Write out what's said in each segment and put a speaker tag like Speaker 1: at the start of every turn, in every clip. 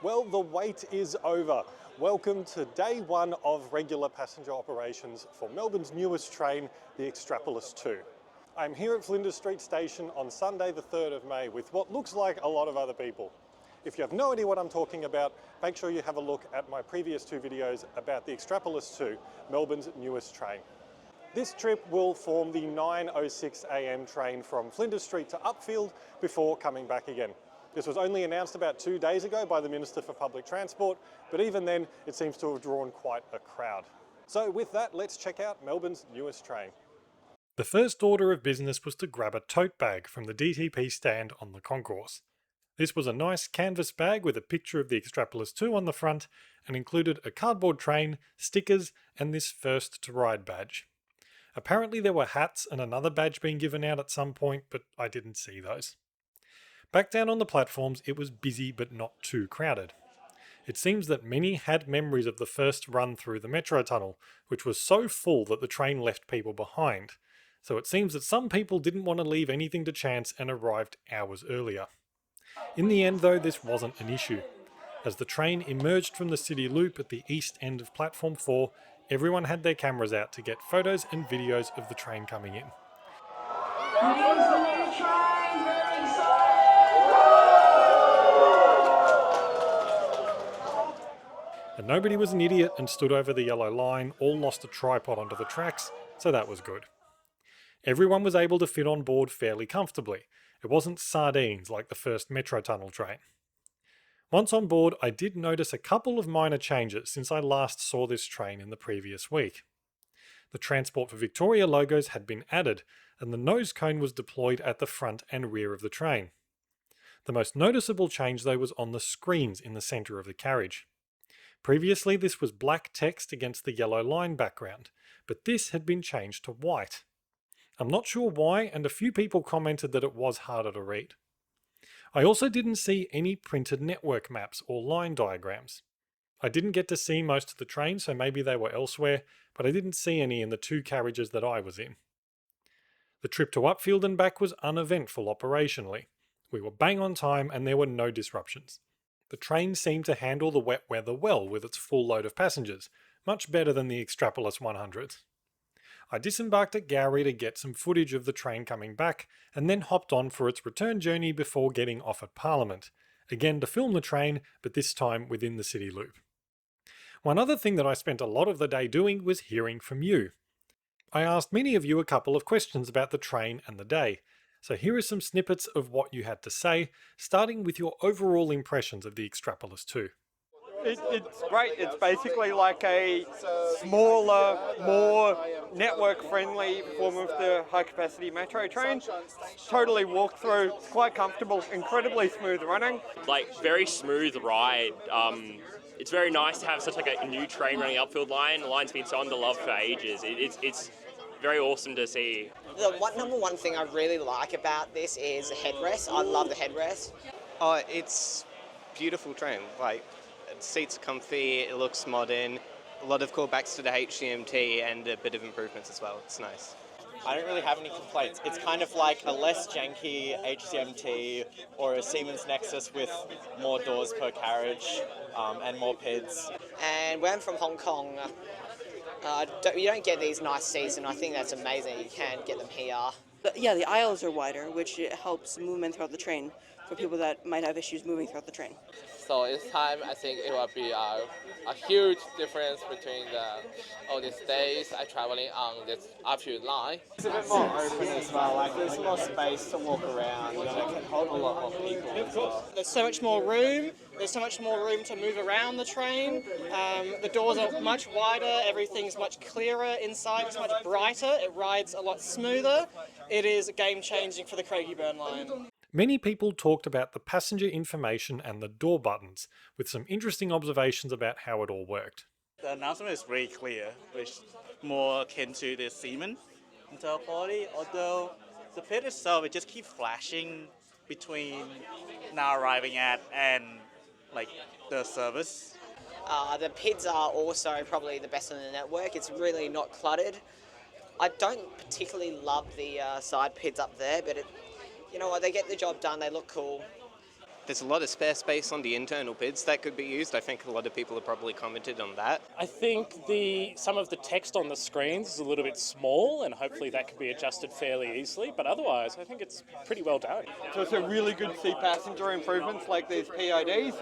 Speaker 1: Well, the wait is over. Welcome to day one of regular passenger operations for Melbourne's newest train, the XTrapolis 2. I'm here at Flinders Street station on Sunday the 3rd of May with what looks like a lot of other people. If you have no idea what I'm talking about, make sure you have a look at my previous two videos about the XTrapolis 2, Melbourne's newest train. This trip will form the 9:06 AM train from Flinders Street to Upfield before coming back again. This was only announced about 2 days ago by the Minister for Public Transport, but even then it seems to have drawn quite a crowd. So with that, let's check out Melbourne's newest train. The first order of business was to grab a tote bag from the DTP stand on the concourse. This was a nice canvas bag with a picture of the XTrapolis 2 on the front and included a cardboard train, stickers and this first to ride badge. Apparently there were hats and another badge being given out at some point, but I didn't see those. Back down on the platforms, it was busy but not too crowded. It seems that many had memories of the first run through the metro tunnel, which was so full that the train left people behind. So it seems that some people didn't want to leave anything to chance and arrived hours earlier. In the end though, this wasn't an issue. As the train emerged from the city loop at the east end of platform 4, everyone had their cameras out to get photos and videos of the train coming in.
Speaker 2: Here's the new train, very excited!
Speaker 1: And nobody was an idiot and stood over the yellow line, all lost a tripod onto the tracks, so that was good. Everyone was able to fit on board fairly comfortably. It wasn't sardines like the first metro tunnel train. Once on board, I did notice a couple of minor changes since I last saw this train in the previous week. The Transport for Victoria logos had been added, and the nose cone was deployed at the front and rear of the train. The most noticeable change though was on the screens in the centre of the carriage. Previously this was black text against the yellow line background, but this had been changed to white. I'm not sure why, and a few people commented that it was harder to read. I also didn't see any printed network maps or line diagrams. I didn't get to see most of the train, so maybe they were elsewhere, but I didn't see any in the two carriages that I was in. The trip to Upfield and back was uneventful operationally. We were bang on time and there were no disruptions. The train seemed to handle the wet weather well with its full load of passengers, much better than the XTrapolis 100. I disembarked at Gowrie to get some footage of the train coming back, and then hopped on for its return journey before getting off at Parliament, again to film the train, but this time within the city loop. One other thing that I spent a lot of the day doing was hearing from you. I asked many of you a couple of questions about the train and the day, so here are some snippets of what you had to say, starting with your overall impressions of the XTrapolis 2.
Speaker 3: It's great. It's basically like a smaller, more network-friendly form of the high-capacity metro train. Totally walked through. It's quite comfortable, incredibly smooth running.
Speaker 4: Like, very smooth ride. It's very nice to have such like a new train running Upfield line. The line's been so underloved for ages. It's very awesome to see.
Speaker 5: The number one thing I really like about this is the headrest. I love the headrest.
Speaker 6: Oh, it's beautiful train. Like, seats are comfy, it looks modern, a lot of callbacks to the HCMT and a bit of improvements as well. It's nice.
Speaker 7: I don't really have any complaints. It's kind of like a less janky HCMT or a Siemens Nexus with more doors per carriage and more PIDs.
Speaker 5: And when I'm from Hong Kong, you don't get these nice seats, and I think that's amazing. You can get them here.
Speaker 8: Yeah, the aisles are wider, which helps movement throughout the train for people that might have issues moving throughout the train.
Speaker 9: So this time, I think it will be a huge difference between all these days I traveling on this Upfield line.
Speaker 7: It's a bit more open as well, like there's more space to walk around and it can hold a lot more people as well.
Speaker 10: There's so much more room, there's so much more room to move around the train. The doors are much wider, everything's much clearer inside, it's much brighter, it rides a lot smoother. It is game-changing for the Craigieburn line.
Speaker 1: Many people talked about the passenger information and the door buttons, with some interesting observations about how it all worked.
Speaker 11: The announcement is very clear, which is more akin to the Siemens intel quality, although the PID itself, it just keeps flashing between now arriving at and like the service.
Speaker 5: The PIDs are also probably the best on the network. It's really not cluttered. I don't particularly love the side PIDs up there, but you know what, they get the job done, they look cool.
Speaker 6: There's a lot of spare space on the internal PIDs that could be used. I think a lot of people have probably commented on that.
Speaker 12: I think some of the text on the screens is a little bit small, and hopefully that can be adjusted fairly easily, but otherwise I think it's pretty well done.
Speaker 3: So it's a really good to see passenger improvements like these PIDs,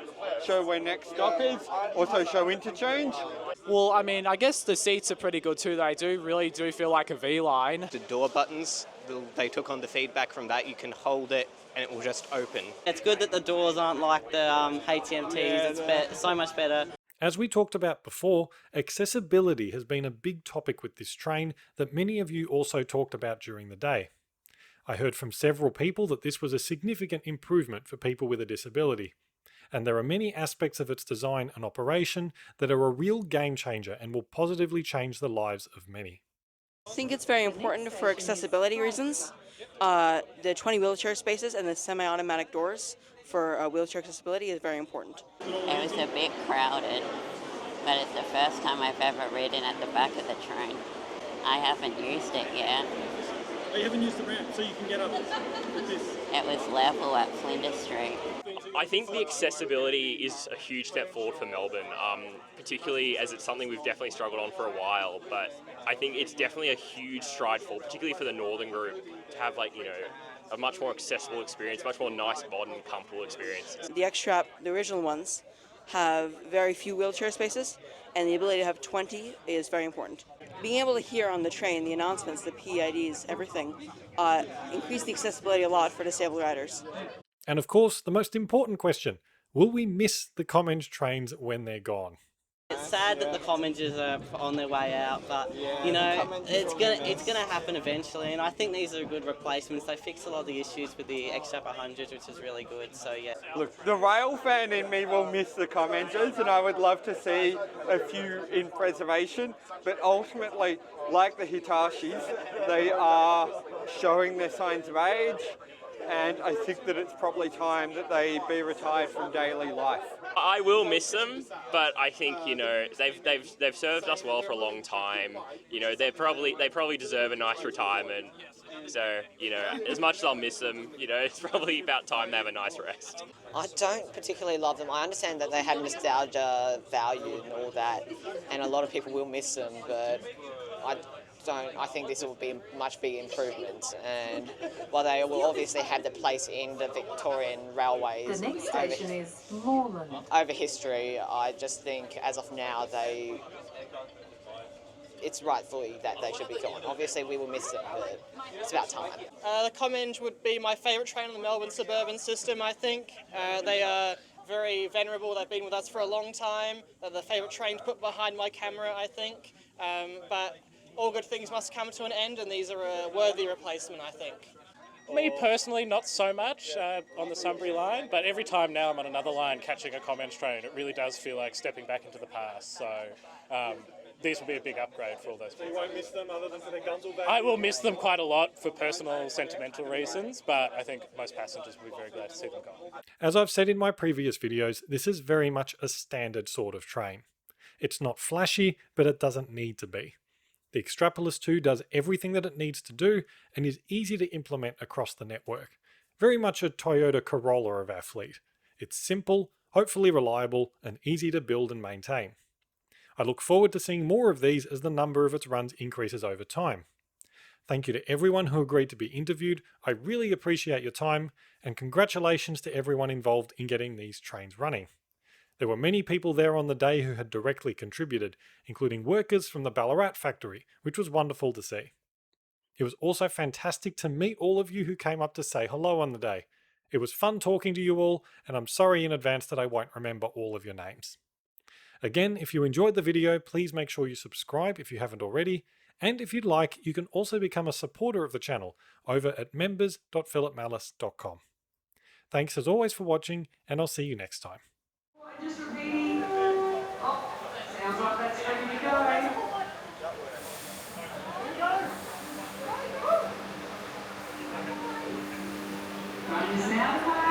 Speaker 3: show where next stop is, also show interchange.
Speaker 13: Well, I mean, I guess the seats are pretty good too. They really do feel like a V-line.
Speaker 6: The door buttons, they took on the feedback from that. You can hold it and it will just open.
Speaker 14: It's good that the doors aren't like the HMTs. It's so much better.
Speaker 1: As we talked about before, accessibility has been a big topic with this train that many of you also talked about during the day. I heard from several people that this was a significant improvement for people with a disability. And there are many aspects of its design and operation that are a real game changer and will positively change the lives of many.
Speaker 8: I think it's very important for accessibility reasons. The 20 wheelchair spaces and the semi-automatic doors for wheelchair accessibility is very important.
Speaker 15: It was a bit crowded, but it's the first time I've ever ridden at the back of the train. I haven't used it yet.
Speaker 1: Oh, you haven't used the ramp, so you can get up with this?
Speaker 15: It was level at Flinders Street.
Speaker 4: I think the accessibility is a huge step forward for Melbourne, particularly as it's something we've definitely struggled on for a while, but I think it's definitely a huge stride forward, particularly for the northern group, to have a much more accessible experience, much more nice, modern, comfortable experience.
Speaker 8: The XTrap, the original ones, have very few wheelchair spaces, and the ability to have 20 is very important. Being able to hear on the train the announcements, the PIDs, everything, increase the accessibility a lot for disabled riders.
Speaker 1: And of course, the most important question, will we miss the Comenge trains when they're gone?
Speaker 14: It's sad that the Comengers are on their way out, but you know, it's gonna happen eventually, and I think these are good replacements. They fix a lot of the issues with the XTrap 100s, which is really good, so yeah.
Speaker 3: Look, the rail fan in me will miss the Comengers, and I would love to see a few in preservation, but ultimately, like the Hitachis, they are showing their signs of age, and I think that it's probably time that they be retired from daily life.
Speaker 4: I will miss them, but I think they've served us well for a long time. They probably deserve a nice retirement. So as much as I'll miss them, it's probably about time they have a nice rest.
Speaker 5: I don't particularly love them. I understand that they have nostalgia value and all that, and a lot of people will miss them, but I think this will be a much bigger improvement, and while they will obviously have the place in the Victorian railways
Speaker 2: The next station is Melbourne.
Speaker 5: over history, I just think as of now it's rightfully that they should be gone. Obviously we will miss them, but it's about time.
Speaker 10: The Comenge would be my favourite train on the Melbourne suburban system, I think. They are very venerable, they've been with us for a long time. They're the favourite train to put behind my camera, I think. But all good things must come to an end, and these are a worthy replacement, I think.
Speaker 12: Me personally, not so much on the Sunbury line, but every time now I'm on another line catching a Comenge train, it really does feel like stepping back into the past. So these will be a big upgrade for all those people.
Speaker 1: You won't miss them other than for their guns or value?
Speaker 12: I will miss them quite a lot for personal, sentimental reasons, but I think most passengers will be very glad to see them gone.
Speaker 1: As I've said in my previous videos, this is very much a standard sort of train. It's not flashy, but it doesn't need to be. The XTrapolis 2 does everything that it needs to do and is easy to implement across the network. Very much a Toyota Corolla of our fleet. It's simple, hopefully reliable, and easy to build and maintain. I look forward to seeing more of these as the number of its runs increases over time. Thank you to everyone who agreed to be interviewed. I really appreciate your time, and congratulations to everyone involved in getting these trains running. There were many people there on the day who had directly contributed, including workers from the Ballarat factory, which was wonderful to see. It was also fantastic to meet all of you who came up to say hello on the day. It was fun talking to you all, and I'm sorry in advance that I won't remember all of your names. Again, if you enjoyed the video, please make sure you subscribe if you haven't already, and if you'd like, you can also become a supporter of the channel over at members.philipmallis.com. Thanks as always for watching, and I'll see you next time.
Speaker 2: Just repeating. Oh, sounds like that's ready to go. Run is now